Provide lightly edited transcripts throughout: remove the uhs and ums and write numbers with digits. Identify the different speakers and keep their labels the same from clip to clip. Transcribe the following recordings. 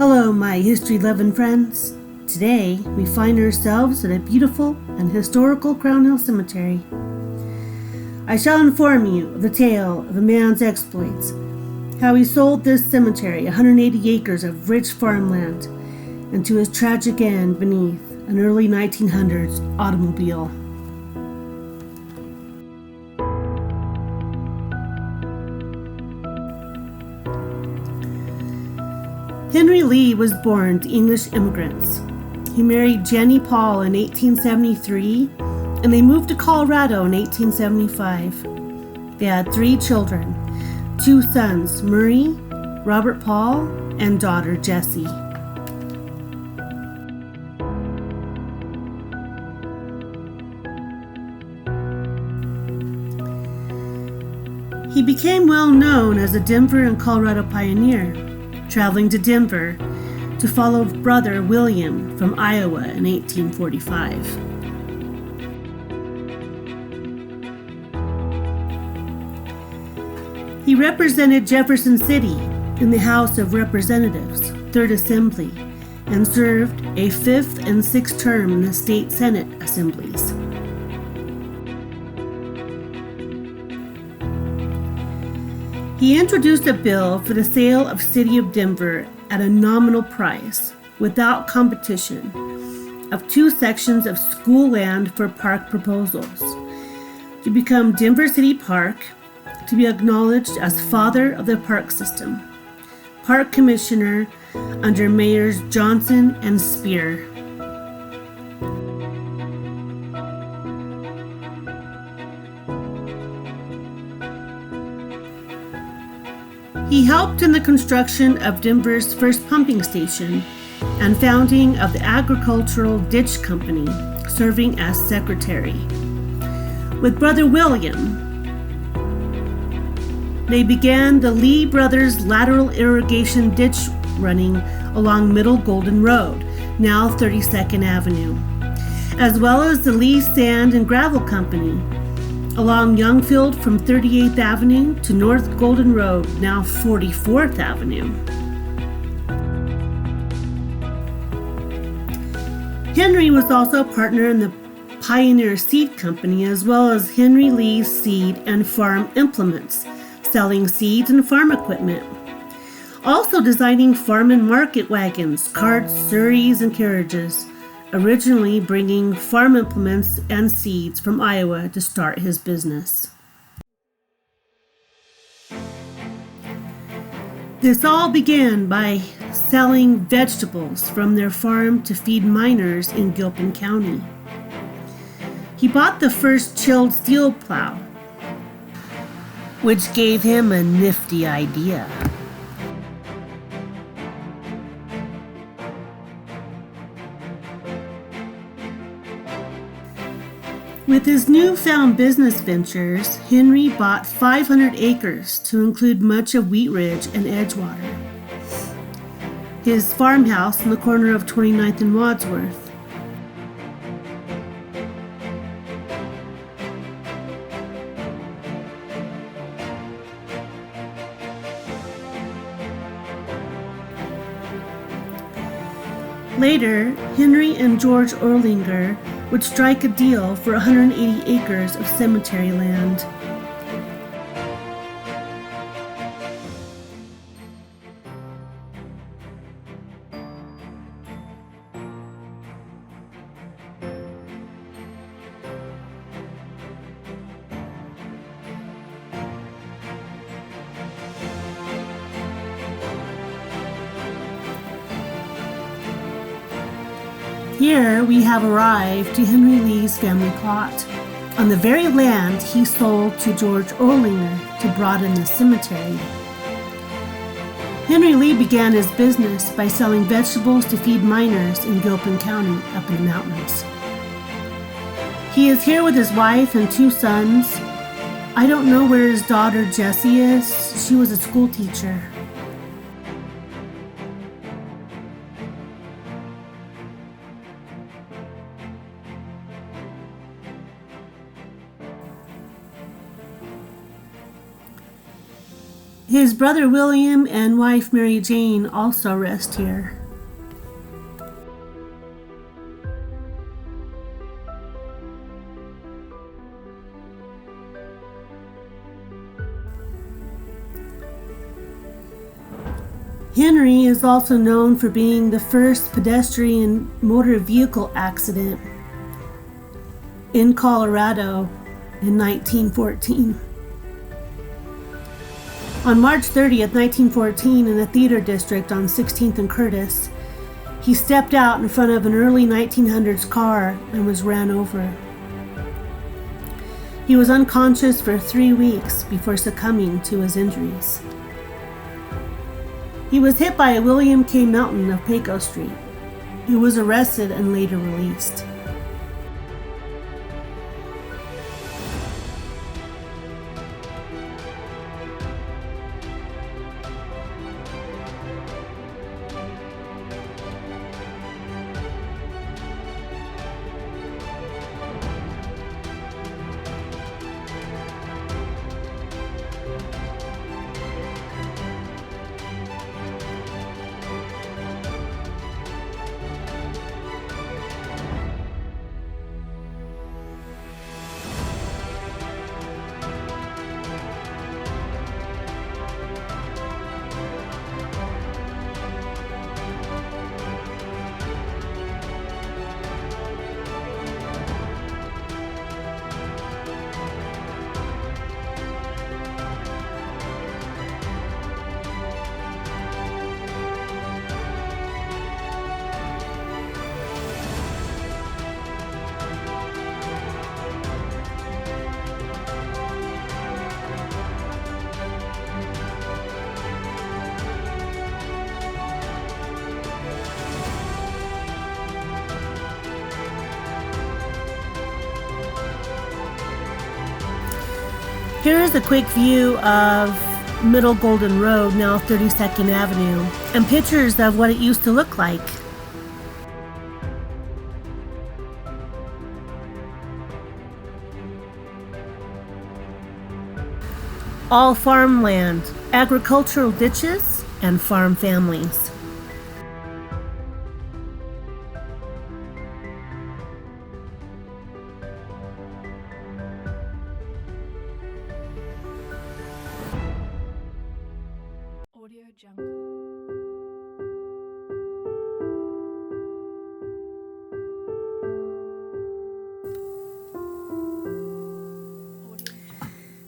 Speaker 1: Hello, my history-loving friends. Today, we find ourselves at a beautiful and historical Crown Hill Cemetery. I shall inform you of the tale of a man's exploits, how he sold this cemetery 180 acres of rich farmland, and to his tragic end beneath an early 1900s automobile. Henry Lee was born to English immigrants. He married Jenny Paul in 1873, and they moved to Colorado in 1875. They had 3 children, 2 sons, Murray, Robert Paul, and daughter Jessie. He became well known as a Denver and Colorado pioneer, traveling to Denver to follow brother William from Iowa in 1845. He represented Jefferson City in the House of Representatives, 3rd Assembly, and served a 5th and 6th term in the State Senate Assemblies. He introduced a bill for the sale of City of Denver at a nominal price, without competition, of 2 sections of school land for park proposals, to become Denver City Park, to be acknowledged as father of the park system, park commissioner under Mayors Johnson and Spear. He helped in the construction of Denver's first pumping station and founding of the Agricultural Ditch Company, serving as secretary. With brother William, they began the Lee Brothers lateral irrigation ditch running along Middle Golden Road, now 32nd Avenue, as well as the Lee Sand and Gravel Company, along Youngfield from 38th Avenue to North Golden Road, now 44th Avenue. Henry was also a partner in the Pioneer Seed Company, as well as Henry Lee Seed and Farm Implements, selling seeds and farm equipment. Also designing farm and market wagons, carts, surreys, and carriages, originally bringing farm implements and seeds from Iowa to start his business. This all began by selling vegetables from their farm to feed miners in Gilpin County. He bought the first chilled steel plow, which gave him a nifty idea. With his newfound business ventures, Henry bought 500 acres to include much of Wheat Ridge and Edgewater. His farmhouse in the corner of 29th and Wadsworth. Later, Henry and George Orlinger would strike a deal for 180 acres of cemetery land. Here we have arrived to Henry Lee's family plot, on the very land he sold to George Orlinger to broaden the cemetery. Henry Lee began his business by selling vegetables to feed miners in Gilpin County up in the mountains. He is here with his wife and 2 sons. I don't know where his daughter Jessie is. She was a school teacher. His brother William and wife Mary Jane also rest here. Henry is also known for being the first pedestrian motor vehicle accident in Colorado in 1914. On March 30th, 1914, in a theater district on 16th and Curtis, he stepped out in front of an early 1900s car and was ran over. He was unconscious for 3 weeks before succumbing to his injuries. He was hit by a William K. Melton of Paco Street, who was arrested and later released. Here is a quick view of Middle Golden Road, now 32nd Avenue, and pictures of what it used to look like. All farmland, agricultural ditches, and farm families.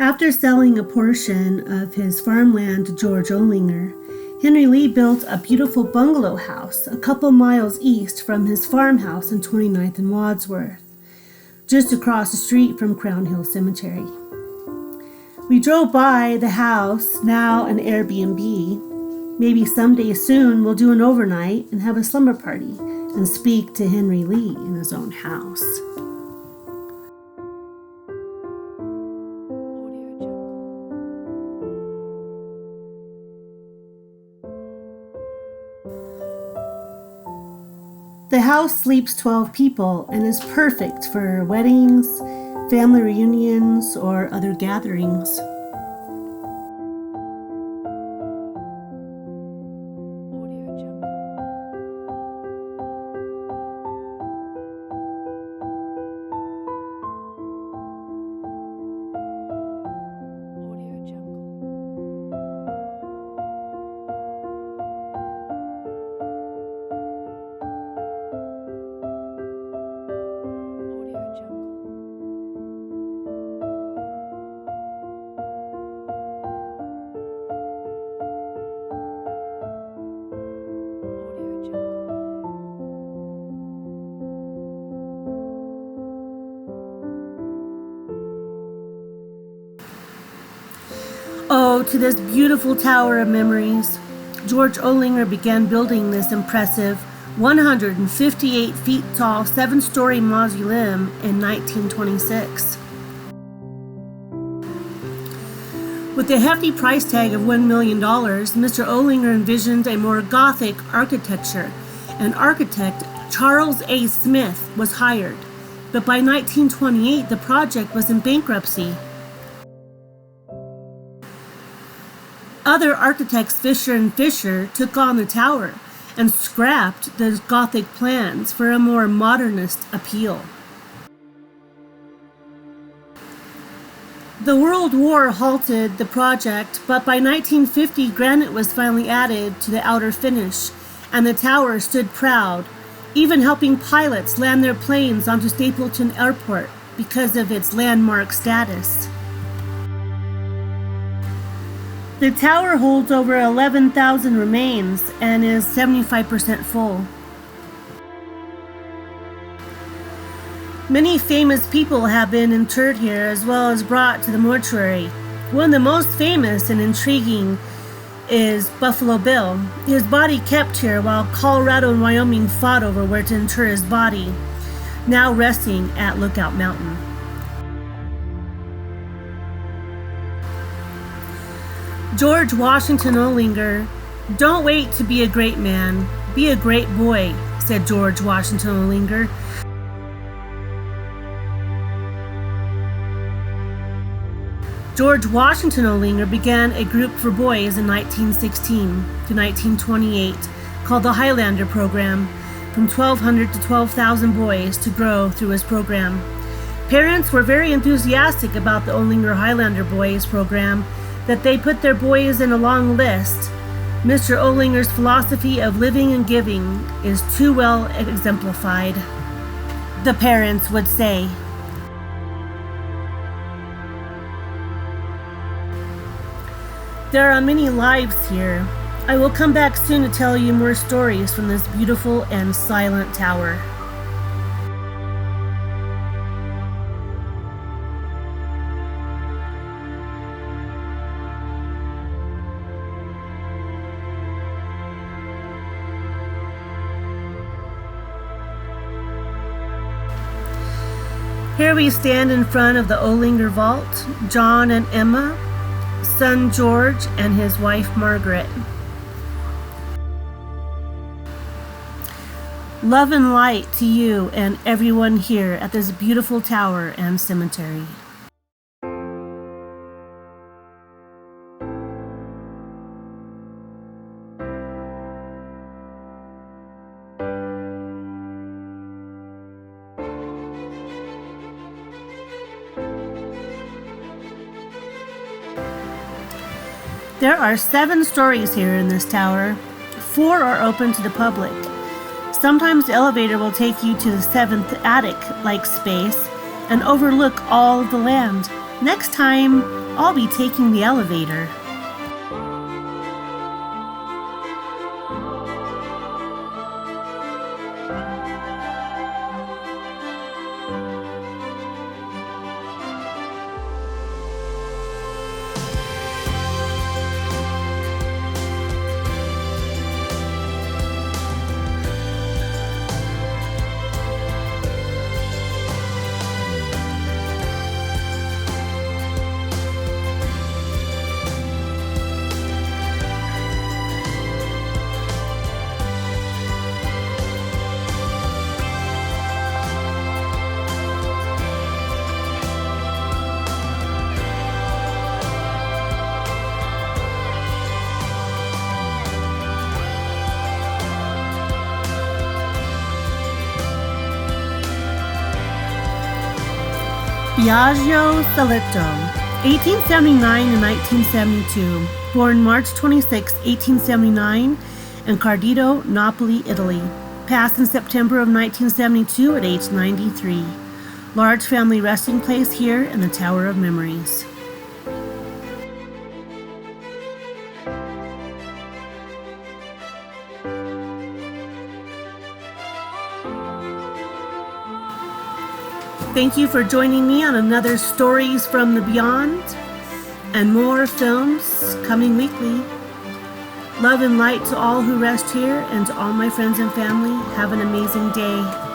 Speaker 1: After selling a portion of his farmland to George Olinger, Henry Lee built a beautiful bungalow house a couple miles east from his farmhouse in 29th and Wadsworth, just across the street from Crown Hill Cemetery. We drove by the house, now an Airbnb. Maybe someday soon we'll do an overnight and have a slumber party and speak to Henry Lee in his own house. The house sleeps 12 people and is perfect for weddings, family reunions, or other gatherings. Oh, to this beautiful tower of memories. George Olinger began building this impressive 158 feet tall 7-story mausoleum in 1926. With a hefty price tag of $1 million, Mr. Olinger envisioned a more Gothic architecture, and architect Charles A. Smith was hired. But by 1928, the project was in bankruptcy. Other architects Fisher and Fisher took on the tower and scrapped the Gothic plans for a more modernist appeal. The World War halted the project, but by 1950 granite was finally added to the outer finish, and the tower stood proud, even helping pilots land their planes onto Stapleton Airport because of its landmark status. The tower holds over 11,000 remains and is 75% full. Many famous people have been interred here as well as brought to the mortuary. One of the most famous and intriguing is Buffalo Bill. His body kept here while Colorado and Wyoming fought over where to inter his body, now resting at Lookout Mountain. George Washington Olinger, "Don't wait to be a great man, be a great boy," said George Washington Olinger. George Washington Olinger began a group for boys in 1916 to 1928 called the Highlander Program, from 1,200 to 12,000 boys to grow through his program. Parents were very enthusiastic about the Olinger Highlander Boys program that they put their boys in a long list. Mr. Olinger's philosophy of living and giving is too well exemplified, the parents would say. There are many lives here. I will come back soon to tell you more stories from this beautiful and silent tower. Here we stand in front of the Olinger Vault, John and Emma, son George and his wife Margaret. Love and light to you and everyone here at this beautiful tower and cemetery. There are 7 stories here in this tower. 4 are open to the public. Sometimes the elevator will take you to the 7th attic-like space and overlook all of the land. Next time, I'll be taking the elevator. Biagio Salito, 1879 to 1972, born March 26, 1879, in Cardito, Napoli, Italy. Passed in September of 1972 at age 93. Large family resting place here in the Tower of Memories. Thank you for joining me on another Stories from the Beyond, and more films coming weekly. Love and light to all who rest here, and to all my friends and family. Have an amazing day.